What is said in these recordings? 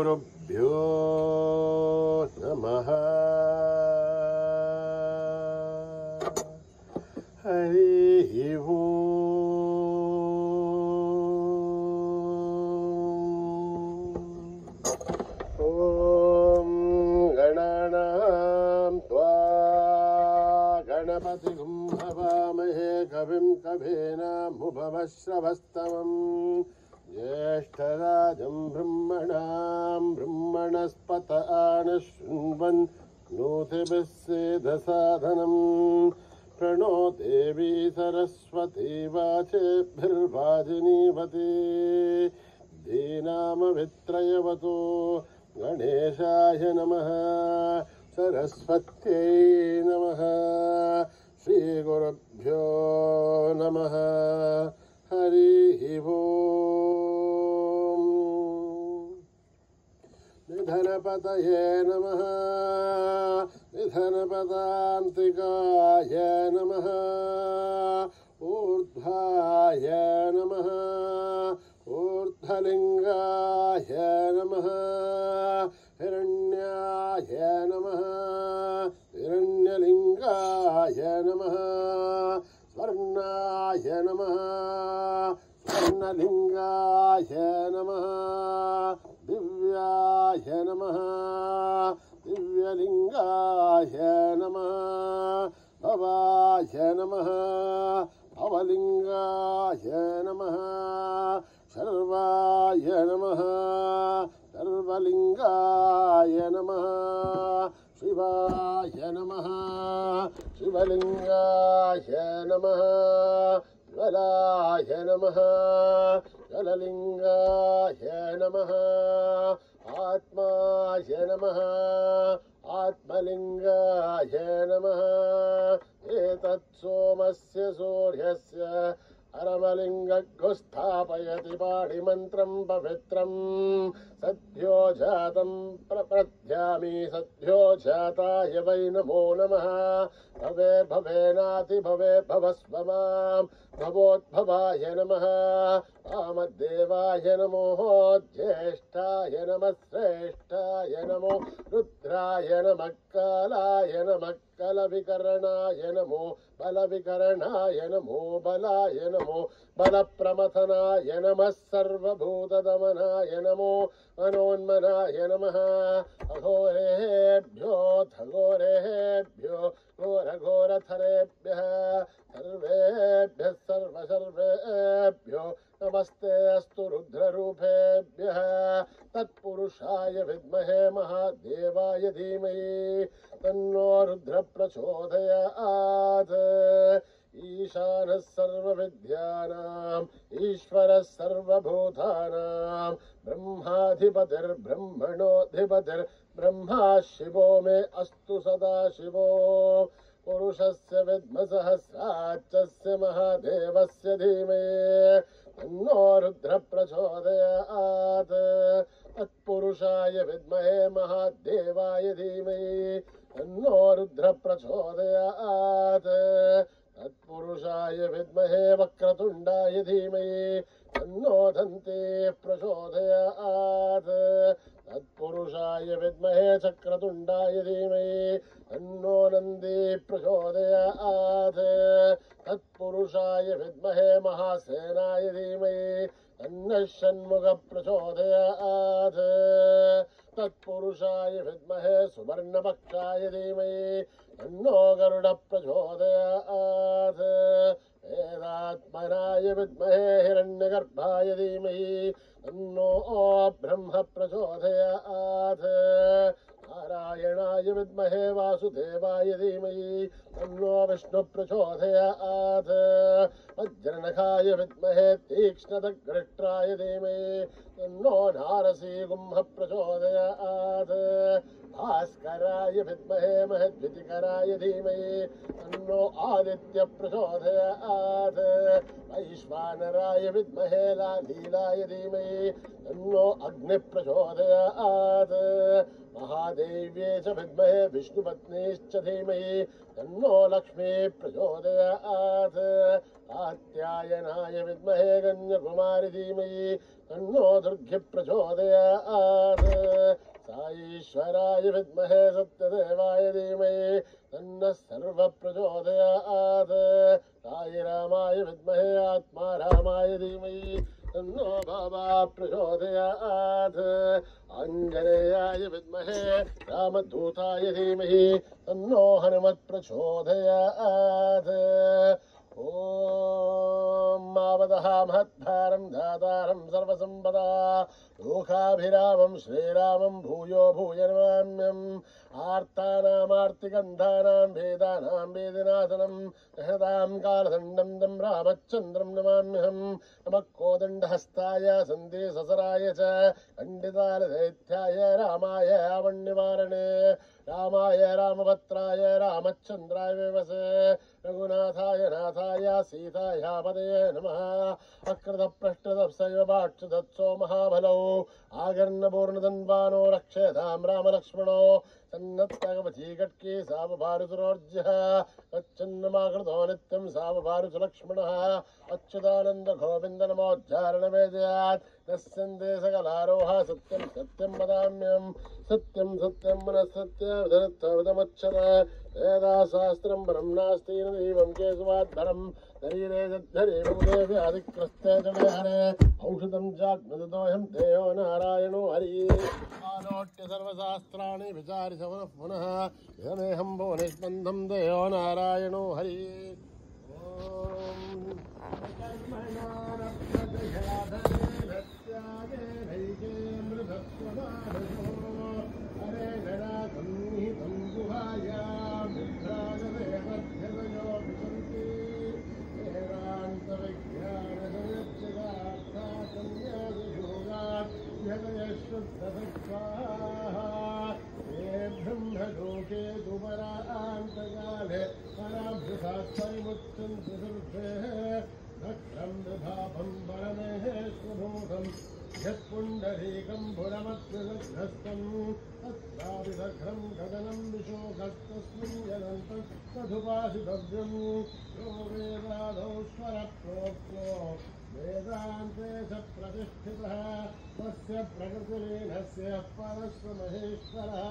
श्रीगुरुभ्यो नमः। हरिः ओम्। गणानां त्वा गणपतिं हवामहे कविं कवीनामुपमश्रवस्तमम् ज्येष्ठराजं ब्रह्मणां ब्रह्मणस्पत आनशृण्वन् नोतिभिः सेदसाधनम् प्रणो देवी सरस्वती वाचेभिर्वाजिनीवती धीनामभित्रयवतो गणेशाय नमः सरस्वत्यै नमः श्रीगुरुभ्यो नमः हरिः ओम्। निधनपतये नमः निधनपदान्तिकाय नमः ऊर्ध्वाय नमः ऊर्ध्वलिङ्गाय नमः हिरण्याय नमः हिरण्यलिङ्गाय नमः स्वर्णाय नमः स्वर्णलिङ्गाय नमः दिव्याय नमः दिव्यलिङ्गाय नमः भवाय नमः भवलिङ्गाय नमः सर्वाय नमः सर्वलिङ्गाय नमः शिवाय नमः शिवलिङ्गाय नमः ज्वलाय नमः ज्वललिङ्गाय नमः आत्माय नमः आत्मलिङ्गाय नमः एतत् सोमस्य सूर्यस्य अरमलिङ्गो स्थापयति पाणिमन्त्रं पवित्रं सद्यो जातं प्रपद्यामि सद्यो जाताय वै नमो नमः भवे भवेनाति भवे भवस्व मां भवोद्भवाय नमः वामदेवाय नमो ज्येष्ठाय नमः श्रेष्ठाय नमो रुद्राय नमः कालाय नमः कलविकरणाय नमो बलविकरणाय नमो बलाय नमो बलप्रमथनाय नमः सर्वभूतदमनाय नमो मनोन्मनाय नमः अघोरेभ्यो थघोरेभ्यो घोरघोरथरेभ्यः सर्वेभ्यः सर्वसर्वेभ्यो नमस्ते अस्तु रुद्ररूपेभ्यः तत्पुरुषाय विद्महे महादेवाय धीमहि तन्नो रुद्र प्रचोदयात्। ईशानः सर्वविद्यानाम् ईश्वरः सर्वभूतानां ब्रह्माधिपतिर्ब्रह्मणोऽधिपतिर्ब्रह्मा शिवो मे अस्तु सदा शिवो पुरुषस्य विद्मसहस्राच्चस्य महादेवस्य धीमहि तन्नो रुद्र प्रचोदयात्। तत्पुरुषाय विद्महे महादेवाय धीमहि तन्नो रुद्र प्रचोदयात्। तत्पुरुषाय विद्महे वक्रतुण्डाय धीमहि तन्नो दन्ती प्रचोदयात्। तत्पुरुषाय विद्महे चक्रतुण्डाय धीमहि तन्नो नन्दी प्रचोदयात्। तत्पुरुषाय विद्महे महासेनाय धीमहि तन्नः षण्मुख प्रचोदयात्। तत्पुरुषाय विद्महे सुवर्णपक्षाय धीमहि तन्नो गरुड प्रचोदयात्। वेदात्मनाय विद्महे हिरण्यगर्भाय धीमहि तन्नो ब्रह्म प्रचोदयात्। नारायणाय विद्महे वासुदेवाय धीमहि तन्नो विष्णु प्रचोदयात्। वज्रनखाय विद्महे तीक्ष्णदग्रष्ट्राय धीमहि तन्नो नारसिंह प्रचोदयात्। भास्कराय विद्महे महद्वितिकराय धीमहि तन्नो आदित्य प्रचोदयात् वैश्वानराय विद्महे लीलाय धीमहि तन्नो अग्नि प्रचोदयात् महादेव्यै च विद्महे विष्णुपत्नीश्च धीमहि तन्नो लक्ष्मी प्रचोदयात् कात्यायनाय विद्महे कन्याकुमारी धीमहि तन्नो दुर्गे प्रचोदयात् साईश्वराय विद्महे सत्यदेवाय धीमहि तन्नः सर्वः प्रचोदयात् साईरामाय विद्महे आत्मारामाय धीमहि तन्नो बाबा प्रचोदयात् आञ्जनेयाय विद्महे रामदूताय धीमहि तन्नो हनुमत् प्रचोदयात् ॐ मावदः महद्भारं दातारं सर्वसम्पदा लोकाभिरामं श्रीरामं भूयो भूय नमाम्यहम् आर्तानामार्तिगन्धानां वेदानां वेदनाशनं सहदां कालदण्डं तं रामचन्द्रं नमाम्यहम् नमः कोदण्डहस्ताय सन्देशसराय च खण्डितालदैत्याय रामाय आवन्निवारणे रामाय रामभद्राय रामचन्द्राय वेवसे रघुनाथाय नाथाय सीताय पदये नमः अकृतप्रष्टदप्सैव भाक्षुदत्सो महाबलौ आगर्णपूर्णधन्वानो रक्षेतां रामलक्ष्मणो सन्नत्तगवती कट्की सावभारुसुरोर्जः तच्छन्नमाकृतो नित्यं सावभारुसुलक्ष्मणः अच्युतानन्द गोविन्द नमोच्चारणवेदयात् नश्यन्ते सकलारोह सत्यं सत्यं वदाम्यहं सत्यं सत्यं मनः सत्यवदमुच्यत वेदाशास्त्रं परं नास्ति न दैवं केशवाद्भरं शरीरे यद्धरे भूदेव आदिकृस्ते जडहरे औषधं चाग्नदोऽहं देयो नारायणो हरिः आलोट्य सर्वशास्त्राणि विचारि सवनः पुनः इदमेहं भो निष्पन्दं देयो नारायणो हरिः ब्रह्मलोके दुपरान्तकाले पराभृतात्मैमुच्यन्ते सर्वेः नक्षं दधापं परमेश्वभूतं यत्पुण्डरीकं पुरमत्रिदग्धस्थं तत्साविदघ्रं गगनं विशोकस्तस्मिन् यदन्तं तदुपासितव्यं यो वेदादौ स्वरप्रोक्तो वेदान्ते च प्रतिष्ठितः तस्य प्रकृतिलीनस्य परस्य महेश्वरः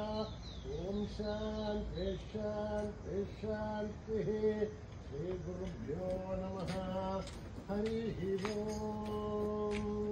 ॐ शान्ति शान्ति शान्तिः श्रीगुरुभ्यो नमः हरिः ओम्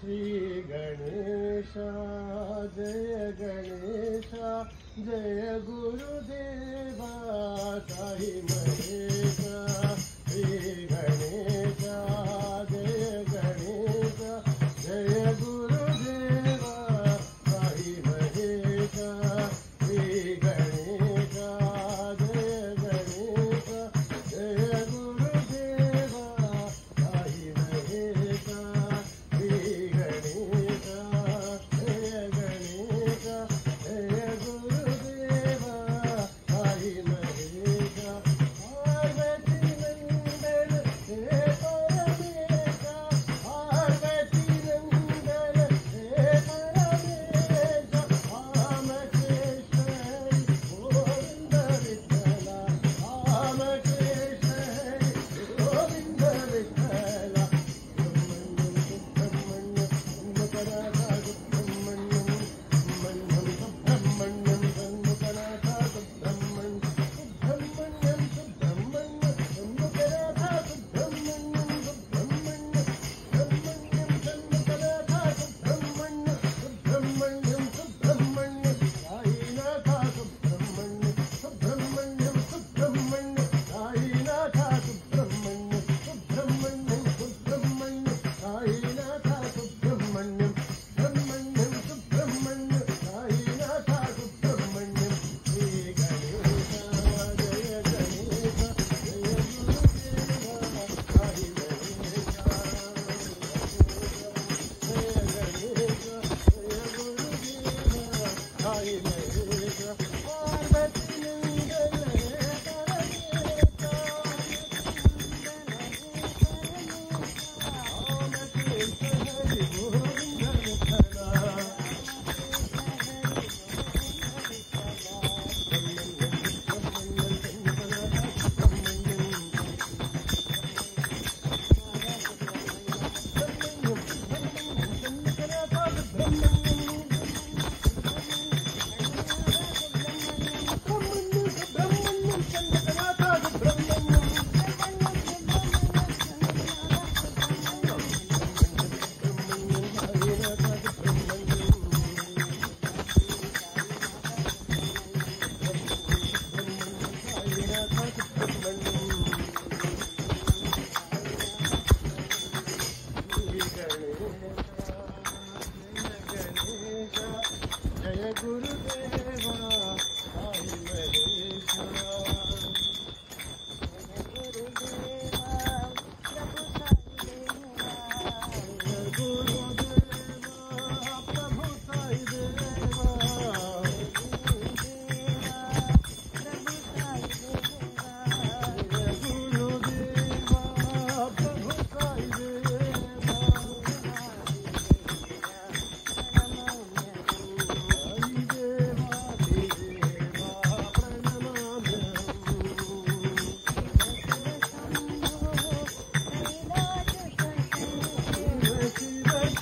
श्री गणेश जय गणेश जय गुरुदेवा साई महेश श्री गणेश जय गणेश जय गुरुदेवा साई महेश श्री गणेश जय गणेश जय गुरुदेवा साई महेश Hare गुरुदेवा प्रभु साई देवा Shiva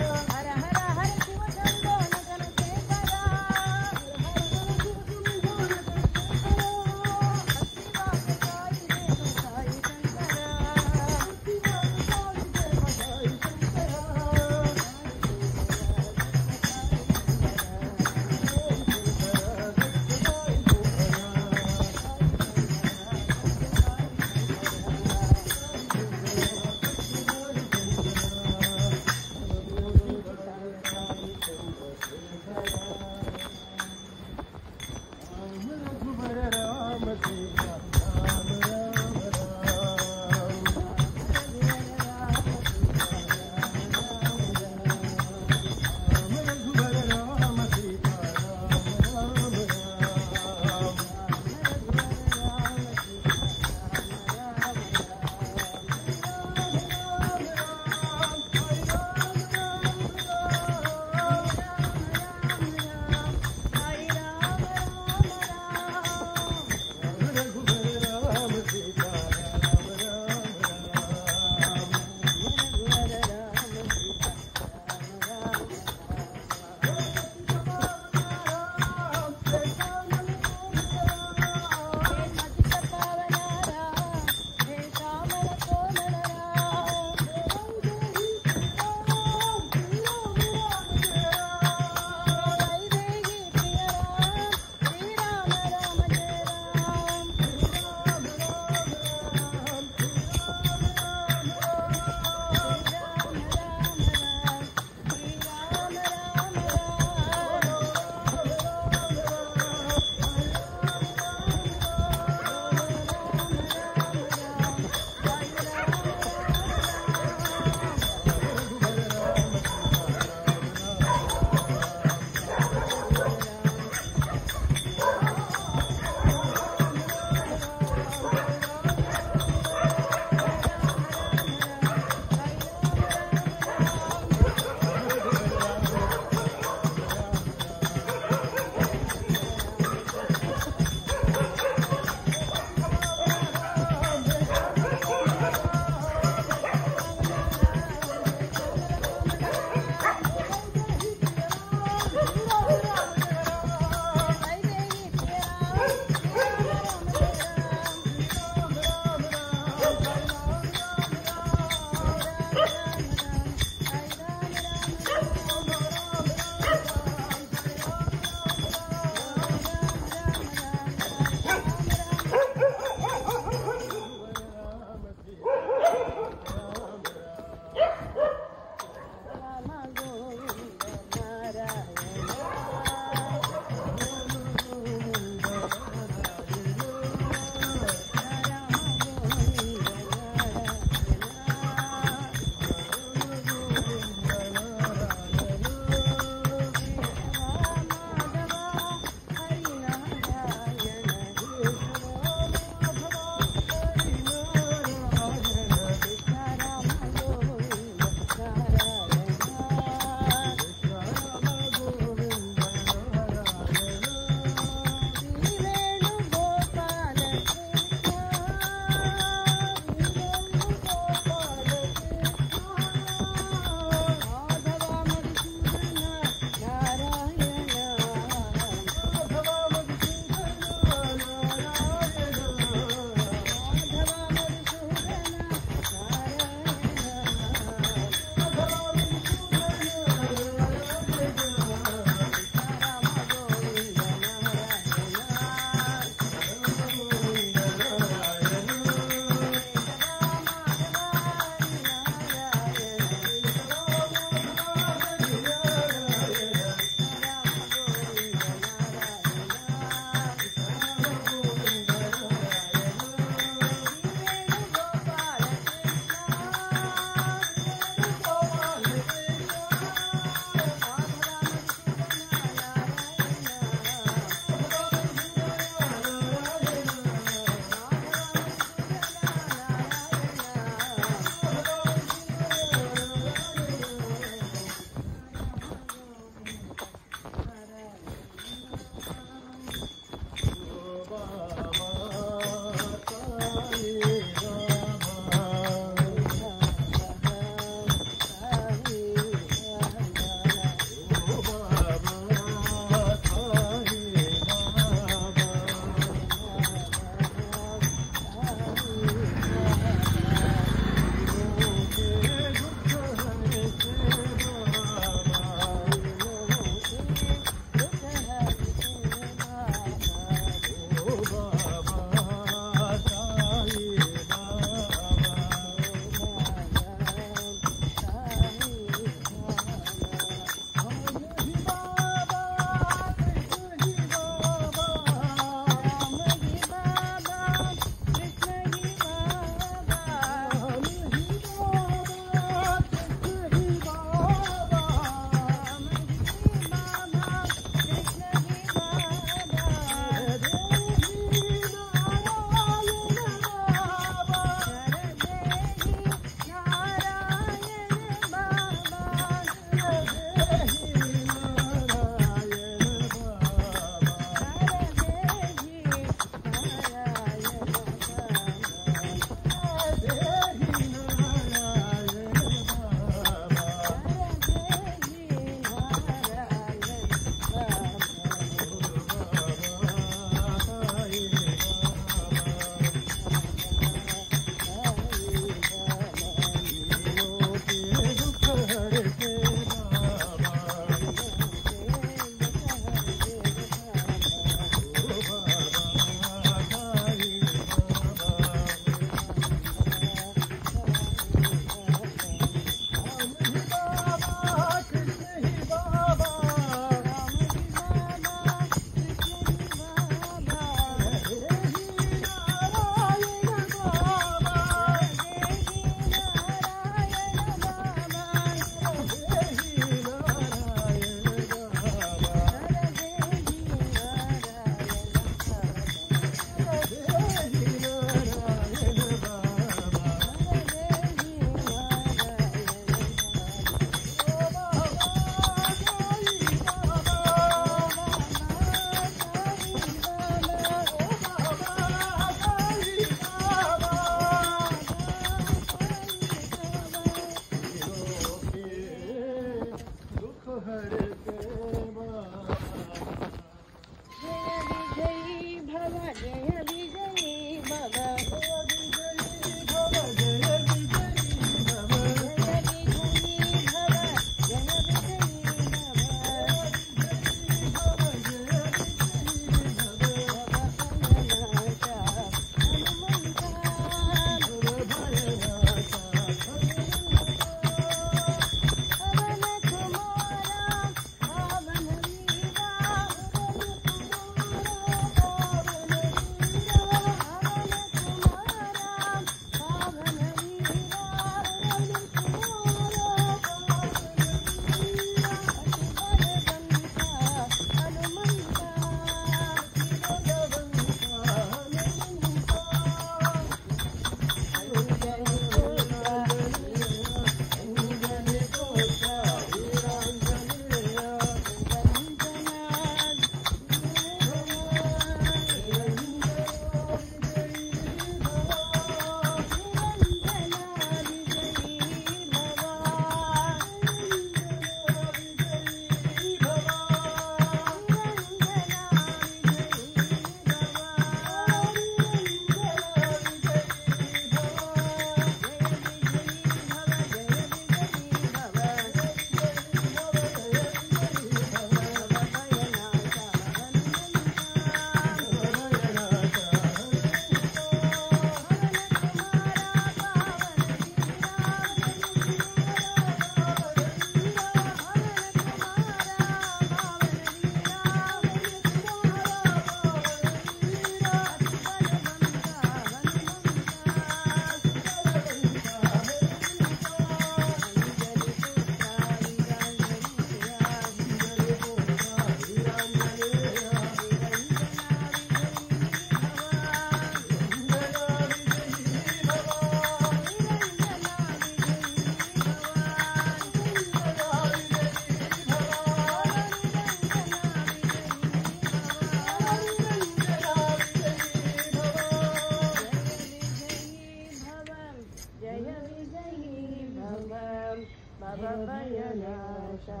भवभयनाशा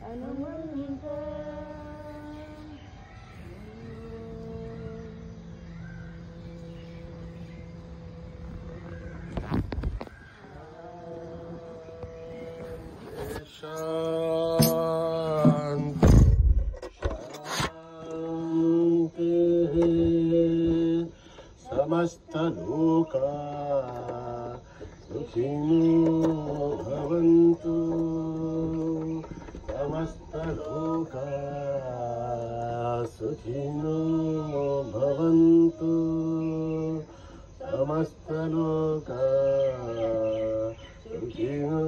हनुमंत शांति शांति समस्त लोका सुखिनो भवन्तु समस्त लोका सुखिनो भवन्तु समस्त लोका सुखिनो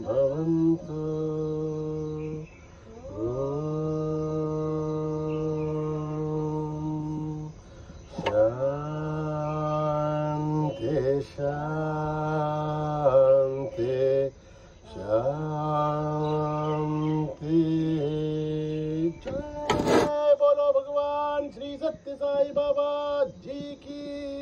भवन्तु शान्ति शान्ति शान्ति जय बोलो भगवान श्री सत्य साई बाबा जी की।